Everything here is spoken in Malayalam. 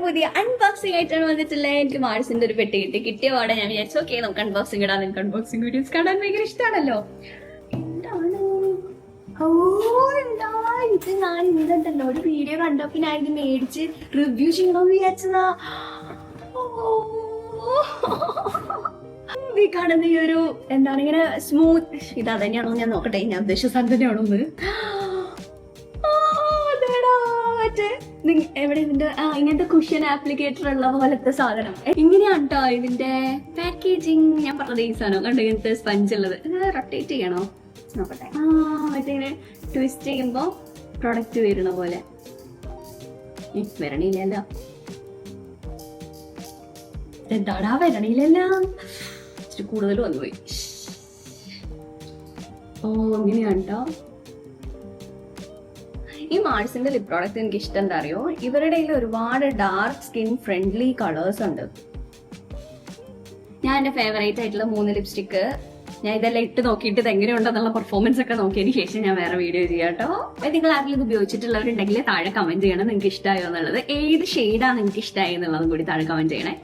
പുതിയ അൺബോക്സിംഗ് ആയിട്ടാണ് വന്നിട്ടുള്ളത്. എനിക്ക് മാർസിന്റെ ഒരു പെട്ടി കിട്ടിയ പാടെ ഞാൻ വിചാരിച്ചു ഓക്കെ നമുക്ക് അൺബോക്സിംഗ് ഇടാം. നിങ്ങൾക്ക് അൺബോക്സിംഗ് വീഡിയോസ് കാണാൻ ഭയങ്കര ഇഷ്ടമാണല്ലോ. എന്താണ് എന്താ ഇത്? ഞാൻ ഇതുണ്ടല്ലോ ഒരു വീഡിയോ കണ്ടപ്പോ ഞാൻ ഇത് മേടിച്ച് റിവ്യൂ ചെയ്യണമെന്ന് വിചാരിച്ചതാ. ഈ കാണുന്ന ഈ ഒരു എന്താണ് ഇങ്ങനെ സ്മൂത്ത് ഇത് തന്നെയാണോ ഞാൻ നോക്കട്ടെ. ഞാൻ ഉദ്ദേശിച്ച സാധനം തന്നെയാണോ എന്ന്. എവിടെ ഇതിന്റെ ഇങ്ങനത്തെ കുഷ്യൻ ആപ്ലിക്കേറ്റർ ഉള്ള പോലത്തെ സാധനം ഇങ്ങനെയാണ് ട്ടോ ഇതിന്റെ പാക്കേജിങ്. ഞാൻ പറഞ്ഞത് ഈ സാധനം കണ്ടു ഇങ്ങനത്തെ സ്പഞ്ച് ഉള്ളത്. റൊട്ടേറ്റ് ചെയ്യണോ നോക്കട്ടെ. മറ്റേ ട്വിസ്റ്റ് ചെയ്യുമ്പോ പ്രൊഡക്റ്റ് വരുന്ന പോലെ വരണില്ലല്ലോ. എന്താടാ വരണില്ലല്ലോ, ഇച്ചിരി കൂടുതൽ വന്നുപോയി. ഇങ്ങനെയാണ് ട്ടോ ഈ മാർസിന്റെ ലിപ് പ്രോഡക്റ്റ്. എനിക്ക് ഇഷ്ടം എന്താ അറിയോ, ഇവരുടെ ഒരുപാട് ഡാർക്ക് സ്കിൻ ഫ്രണ്ട്ലി കളേഴ്സ് ഉണ്ട്. ഞാൻ എന്റെ ഫേവറേറ്റ് ആയിട്ടുള്ള 3 ലിപ്സ്റ്റിക്ക് ഞാൻ ഇതെല്ലാം ഇട്ട് നോക്കിയിട്ട് ഇത് എങ്ങനെയുണ്ടെന്നുള്ള പെർഫോമൻസ് ഒക്കെ നോക്കിയതിന് ശേഷം ഞാൻ വേറെ വീഡിയോ ചെയ്യാം കേട്ടോ. നിങ്ങൾ ആരെങ്കിലും ഇത് ഉപയോഗിച്ചിട്ടുള്ളവരുണ്ടെങ്കിൽ താഴെ കമന്റ് ചെയ്യണം നിങ്ങൾക്ക് ഇഷ്ടമായോ എന്നുള്ളത്. ഏത് ഷെയ്ഡാണ് നിങ്ങൾക്ക് ഇഷ്ടമായി എന്നുള്ളതും കൂടി താഴെ കമന്റ് ചെയ്യണേ.